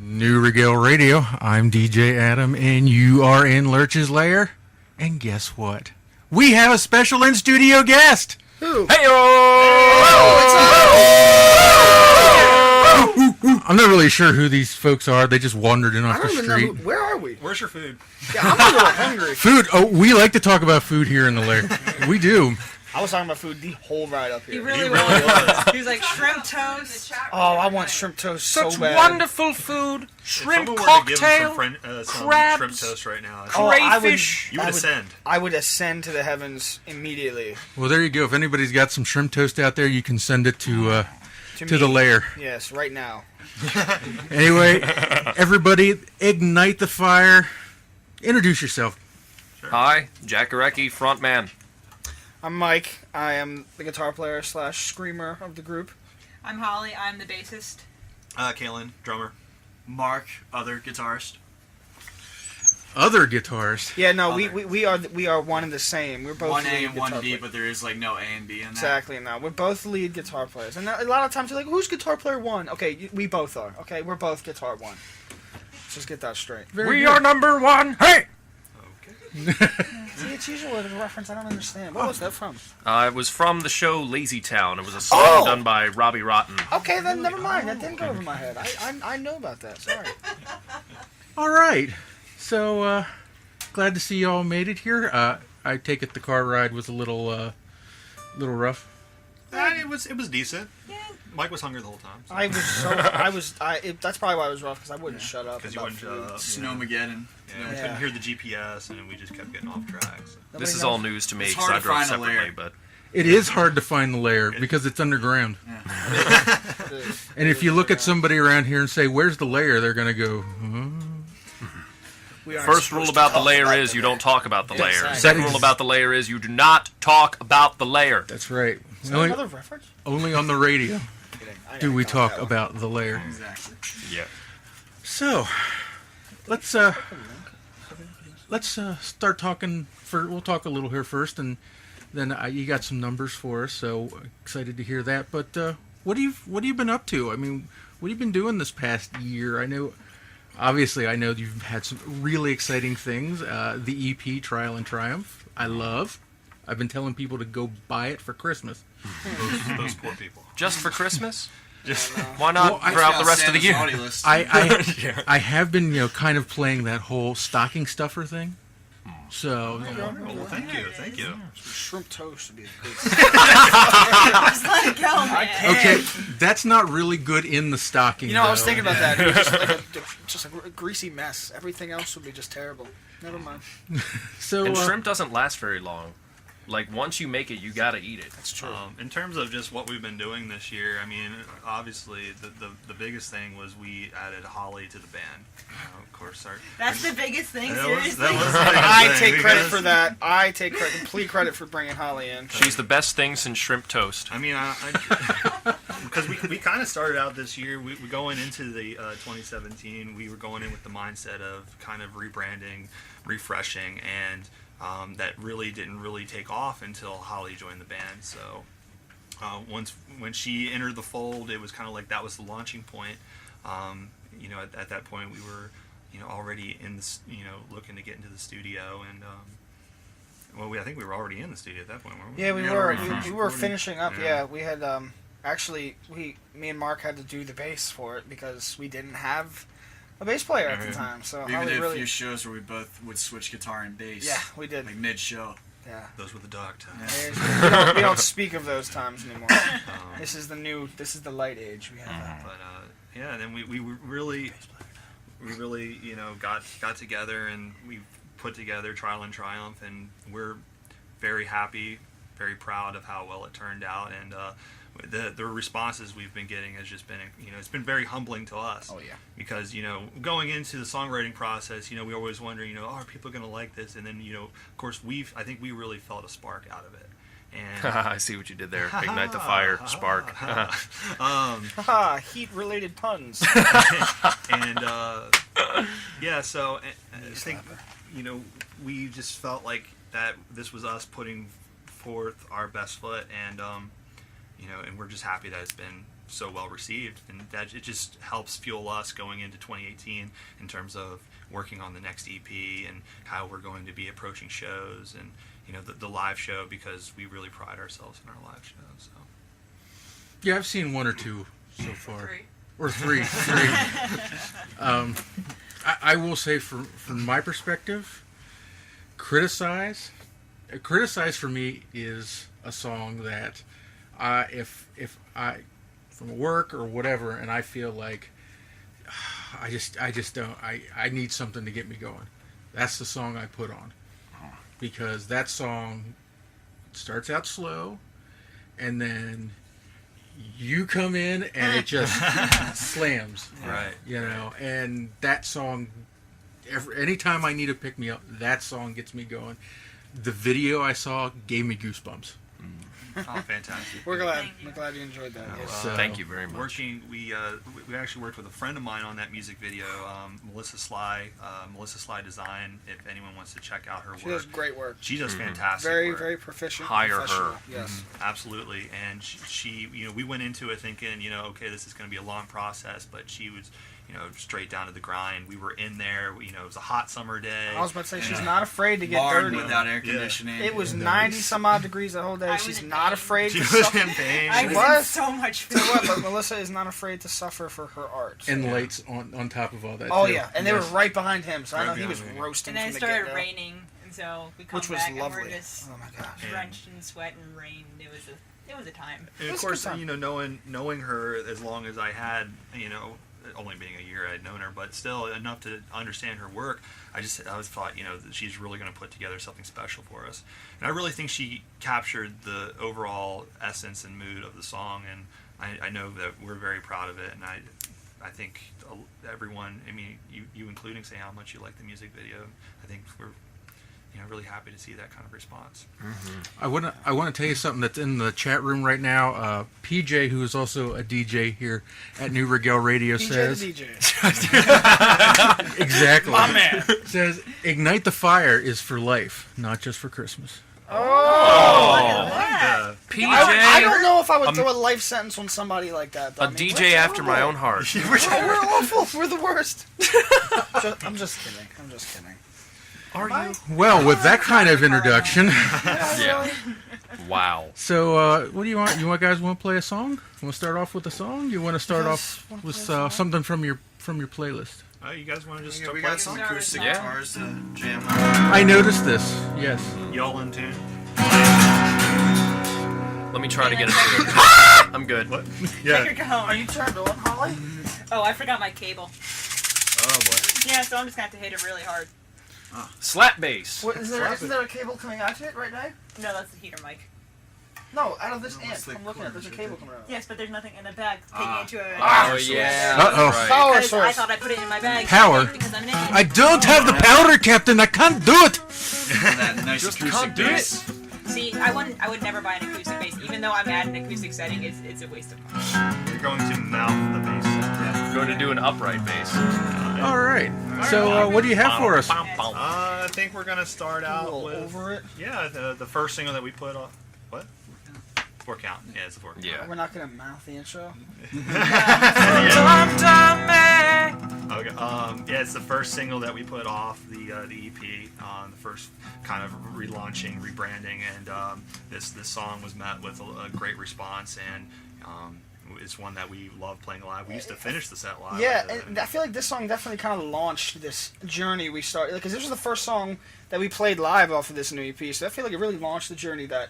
New Regal Radio. I'm DJ Adam, and you are in Lurch's Lair. And guess what? We have a special in-studio guest. Who? I'm not really sure who these folks are. They just wandered in off the street. Where are we? Where's your food? Yeah, I'm a little hungry. Food. Oh, we like to talk about food here in the Lair. We do. I was talking about food the whole ride up here. He really was. He was like shrimp toast. Oh, I want shrimp toast so Such bad. wonderful food. Shrimp If someone were to cocktail. give him some crabs, shrimp toast right now, crayfish. you would ascend. I would ascend to the heavens immediately. Well, there you go. If anybody's got some shrimp toast out there, you can send it to me. the Lair. Yes, right now. Anyway, everybody, ignite the fire. Introduce yourself. Hi, Jack Arecki, frontman. I'm Mike. I am the guitar player / screamer of the group. I'm Holly. I'm the bassist. Kalen, drummer. Mark, other guitarist. Other guitarist. Yeah, no, Other. we are one and the same. We're both One A lead and one guitar B, players. but there is like no A and B in that. Exactly. No, we're both lead guitar players, and a lot of times you're like, "Who's guitar player one?" Okay, we both are. Okay, we're both guitar one. Let's just get that straight. We are number one. Hey! See, it's usually a reference I don't understand. What was that from? It was from the show Lazy Town. It was a song done by Robbie Rotten. Okay, then never mind. That didn't go over my head. I know about that. Sorry. All right. So, glad to see you all made it here. I take it the car ride was a little rough. It was decent. Mike was hungry the whole time. That's probably why it was rough, because I wouldn't shut up. Because you about wouldn't shut up. Snowmageddon. Yeah, we couldn't hear the GPS, and we just kept getting off track. So. This is all news to me It's because hard I to drove find a separately, Lair. but It is hard to find the Lair because it's underground. And if you look at somebody around here and say, "Where's the Lair?" they're going to go, first rule about the Lair is you don't talk about the Lair. Exactly. Second rule about the Lair is you do not talk about the Lair. That's right. Is that another reference? Only on the radio I do we got talk that one. about the Lair. Exactly. Yeah. So, let's start talking. We'll talk a little here first, and then you got some numbers for us. So excited to hear that. But what have you been up to? I mean, what have you been doing this past year? I know you've had some really exciting things. The EP Trial and Triumph, I love. I've been telling people to go buy it for Christmas. Those poor people. Just for Christmas? Just Why not Well, I- throughout the rest of the year? I have been kind of playing that whole stocking stuffer thing. So well, thank you. Shrimp toast would be a good. Just let it go, man. okay, that's not really good in the stocking. You know, I was though. thinking about that. It was just like a greasy mess. Everything else would be just terrible. Never mind. So And shrimp doesn't last very long. Like, once you make it, you gotta eat it. That's true. In terms of just what we've been doing this year, I mean, obviously the biggest thing was we added Holly to the band. Of course, That's the biggest thing, that was seriously. the biggest I thing, take credit because- for that. I take complete credit for bringing Holly in. She's the best thing since shrimp toast. I mean, because we kind of started out this year. We going into the 2017. We were going in with the mindset of kind of rebranding, refreshing, and that really didn't take off until Holly joined the band. So when she entered the fold, it was kind of like that was the launching point. At that point we were already in the looking to get into the studio, and I think we were already in the studio at that point, weren't we? Yeah, we Yeah, were. we're We were finishing up. Yeah. Yeah, we had me and Mark had to do the bass for it because we didn't have a bass player at the time. So We even Holly did a really. few shows where we both would switch guitar and bass. Yeah, we did. Like mid-show. Yeah. Those were the dark times. We don't speak of those times anymore. This is the light age. We have that. But and then we really got together, and we put together Trial and Triumph, and we're very happy, very proud of how well it turned out, and the responses we've been getting has just been it's been very humbling to us. Oh yeah. Because going into the songwriting process, we were always wondering, are people going to like this? And then of course I think we really felt a spark out of it. And I see what you did there. Ignite the fire, spark. Haha, heat-related puns. and so I think we just felt like that this was us putting forth our best foot, and and we're just happy that so well received, and that it just helps fuel us going into 2018 in terms of working on the next EP and how we're going to be approaching shows and the live show, because we really pride ourselves in our live show. So Yeah, I've seen one or two so far. Three. Or three. I will say, from my perspective, Criticize for me is a song that if I from work or whatever, and I feel like I just don't, I need something to get me going, that's the song I put on, because that song starts out slow and then you come in and it just slams, right, and that song, anytime I need to pick me up, that song gets me going. The video I saw gave me goosebumps. oh, fantastic. We're glad. Thank you. We're glad you enjoyed that. Yes. So- Thank you very much. We actually worked with a friend of mine on that music video, Melissa Sly Design. If anyone wants to check out her She does work, great work. she does fantastic Very, work. very proficient. Hire her. professional. Yes. Absolutely, and she we went into it thinking, okay, this is going to be a long process, but she was, straight down to the grind. We were in there, it was a hot summer day. I was about to say, she's not afraid to get Barn dirty. without air conditioning. It was 90 some odd degrees the whole day. I was She's in not pain. afraid She to was suffer. in pain. I She was was? in so much You know what, pain. but Melissa is not afraid to suffer for her art. And lights on top of all that. Oh too. yeah, and they were right behind him, so I know Right he was behind me. roasting And then it from the started get-go. raining, and so we come Which was back lovely. and we're just Oh my gosh. drenched in sweat and rain. It was a time. And It of was a course, good time. knowing her as long as I had, only being a year I'd known her, but still enough to understand her work, I always thought, that she's really going to put together something special for us. And I really think she captured the overall essence and mood of the song, and I know that we're very proud of it, and I think everyone, you including, say how much you like the music video. I think we're really happy to see that kind of response. I want to tell you something that's in the chat room right now. PJ, who is also a DJ here at New Regal Radio, DJ says the DJ. exactly. My man. Says ignite the fire is for life, not just for Christmas. Yeah. PJ, I don't know if I would throw a life sentence on somebody like that. Though. a DJ after my own heart. We're awful. We're the worst. I'm just kidding. Are you? Well, with that kind of introduction, Yeah. Wow. so what do you want? You guys want to play a song? Want to start off with a song? You want to start off with something from your playlist? You guys want to just Yeah, start we playing got some some? acoustic Yeah. guitars to jam on. I noticed this. Yes. Y'all in tune? Let me try to get it. I'm good. What? You're Yeah. going. Are you turned on, Holly? Oh, I forgot my cable. Oh boy. Yeah, so I'm just gonna have to hit it really hard. Slap bass. What, isn't there a cable coming out to it right now? No, that's the heater mic. No, out of this No, amp. it's the I'm looking at. There's a cable coming out. Yes, but there's nothing in the bag taking it to a. Oh yeah. Uh-oh. Right. Power Because I source. thought I put it in my bag. Power. Because I'm an idiot. I don't have the powder, Captain. I can't do it. That nice Just acoustic can't do it. bass. See, I would never buy an acoustic bass, even though I'm at an acoustic setting. It's a waste of money. You're going to mouth the bass. I'm going to do an upright bass. All right. So what do you have for us? I think we're gonna start A out little with over it. the first single that we put on. What? 4 count. Yeah, it's a 4 count. Yeah. We're not gonna mouth the intro. Okay. Yeah, it's the first single that we put off the EP, the first kind of relaunching, rebranding, and this song was met with a great response, and it's one that we love playing live. We used to finish the set live. Yeah, and I feel like this song definitely kind of launched this journey we started. Because this was the first song that we played live off of this new EP, so I feel like it really launched the journey that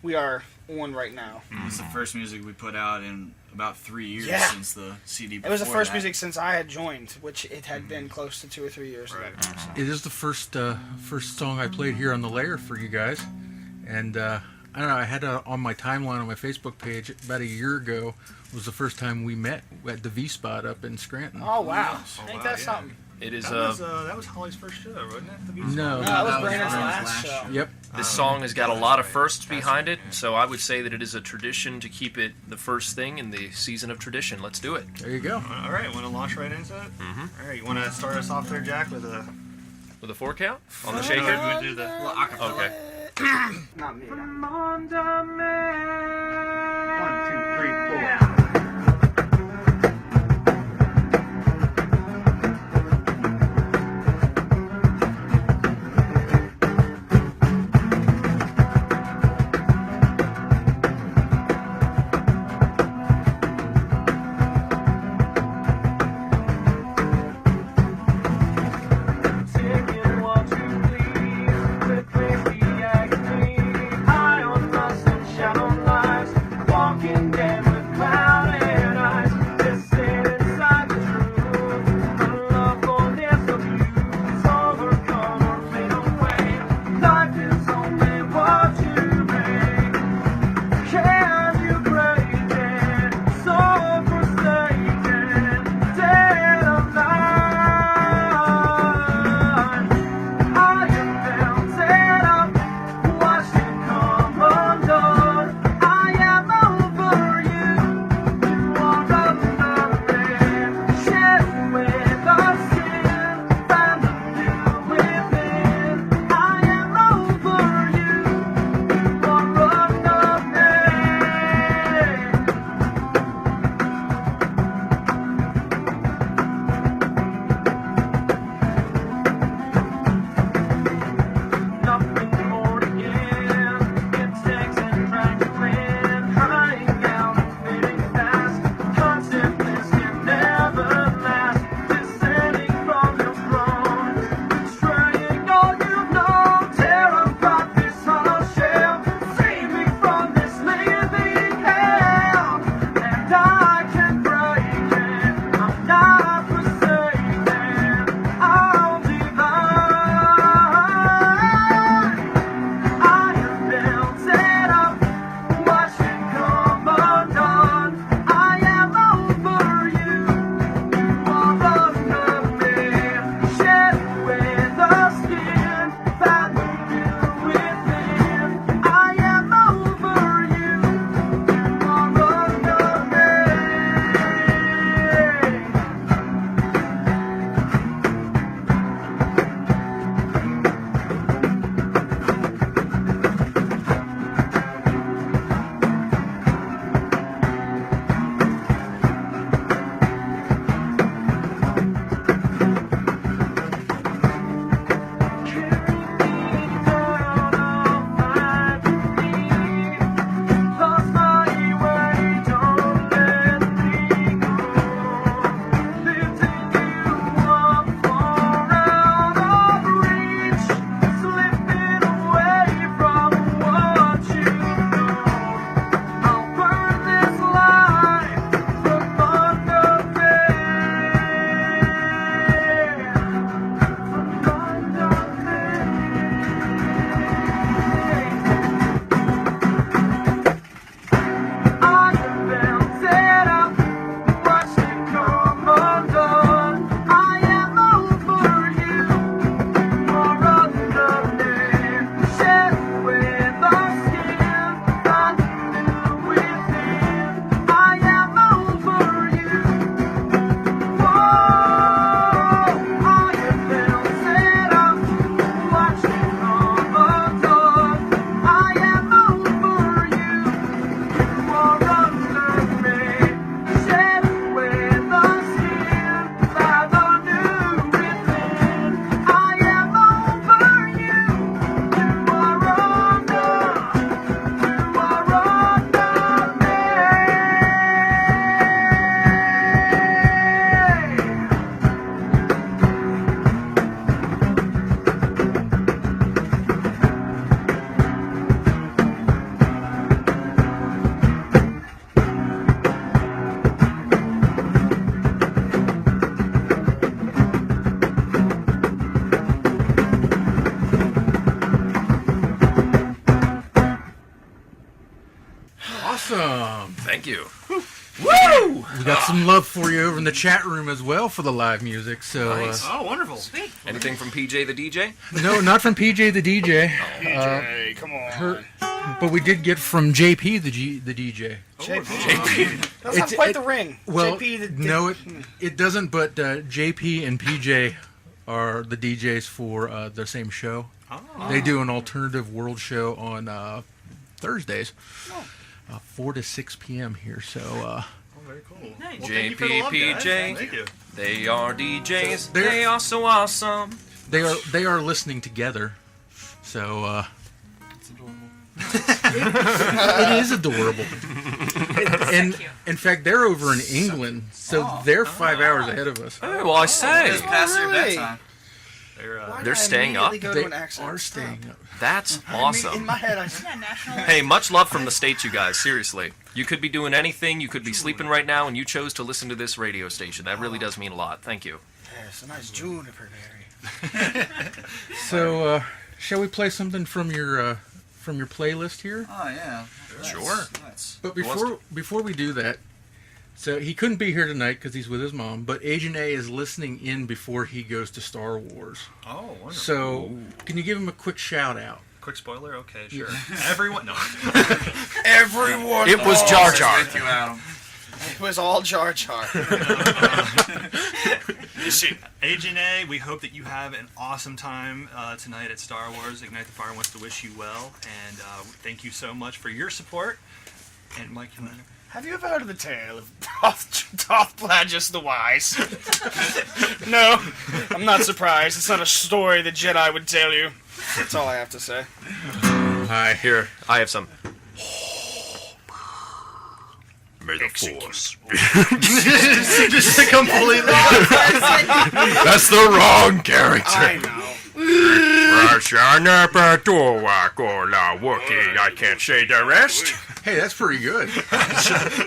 we are on right now. It was the first music we put out in about 3 years Yeah. since the CD It was the before first that. music since I had joined, which it had been close to 2 or 3 years. Right. Ago. It is the first song I played here on the Lair for you guys, and I don't know. I had it on my timeline on my Facebook page about a year ago. Was the first time we met at the V Spot up in Scranton. Oh wow! Oh, Ain't wow, that yeah. something? It is That was Holly's first show, wasn't it? The V-Spot? No. No, that was that was Brandon's Brandon's last last show. Yep. This song has got a lot of firsts behind it, so I would say that it is a tradition to keep it the first thing in the season of tradition. Let's do it. There you go. All right, want to launch right into it? Mhm. All right, you want to start us off there, Jack, with a With a 4 count on the No, shaker. we would do the Well, acapella. Okay. Not me. 1, 2, 3, 4. Thank you. Woo! We got some love for you over in the chat room as well for the live music. So Nice. Oh, wonderful. Sweet. Anything from PJ the DJ? no, not from PJ the DJ, PJ, come on. but we did get from JP the DJ. JP. Doesn't have quite the ring. Well, JP, no, it doesn't. But JP and PJ are the DJs for the same show. Oh. They do an alternative world show on Thursdays, 4 to 6 p.m. here. So Oh, very cool. Nice. Well, thank you for the love, guys. JPJ. Thank you. They are DJs. They're- They are so awesome. they are listening together. So It's adorable. it is adorable. And cute. in fact, they're over in England, so they're 5 hours ahead of us. Hey, well, I say. Just past their Alright. bedtime. They're, Why They're did I staying up? immediately go They to an accent? are staying up. That's In awesome. my head, I Yeah, national. Hey, much love from the States, you guys. Seriously. You could be doing anything. You could be sleeping right now, and you chose to listen to this radio station. That really does mean a lot. Thank you. yes, a nice juniper berry. So shall we play something from your playlist here? Oh, yeah. Sure. Nice. But Who wants before we do that, so he couldn't be here tonight because he's with his mom. But Agent A is listening in before he goes to Star Wars. Oh, wonderful. So can you give him a quick shout out? Quick spoiler? Okay, sure. Everyone, no. Everyone. It was Jar Jar. With you, Adam. It was all Jar Jar. Agent A, we hope that you have an awesome time tonight at Star Wars. Ignite the Fire wants to wish you well, and thank you so much for your support. And Mike, you want to... Have you ever heard of the tale of Darth Plagueis the Wise? No, I'm not surprised. It's not a story the Jedi would tell you. That's all I have to say. Hi, here. I have some. May the Force. Just a completely... That's the wrong character. I know. I can't say the rest. Hey, that's pretty good.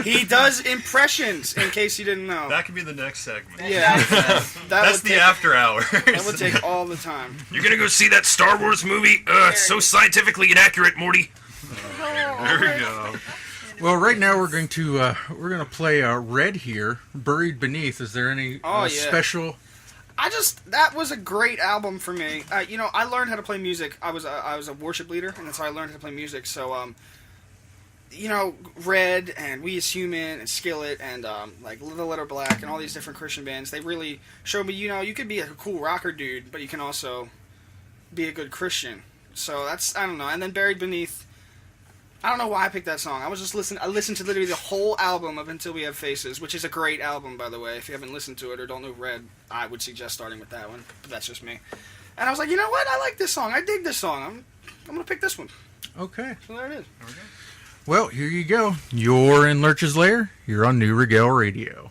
He does impressions, in case you didn't know. That could be the next segment. Yeah, That's would the take, after hours. that would take all the time. You're gonna go see that Star Wars movie? It's so scientifically inaccurate, Morty. There we go. Well, right now we're going to play Red here, Buried Beneath. Is there any Oh, yeah. special? That was a great album for me. I learned how to play music. I was a worship leader, and that's how I learned how to play music. So, Red and We As Human and Skillet and like Little Letter Black and all these different Christian bands, they really showed me, you could be a cool rocker dude, but you can also be a good Christian. So that's, I don't know. And then Buried Beneath, I don't know why I picked that song. I listened to literally the whole album of Until We Have Faces, which is a great album, by the way. If you haven't listened to it or don't know Red, I would suggest starting with that one. But that's just me. And I was like, you know what? I like this song. I dig this song. I'm going to pick this one. Okay. So there it is. Well, here you go. You're in Lurch's Lair. You're on New Regal Radio.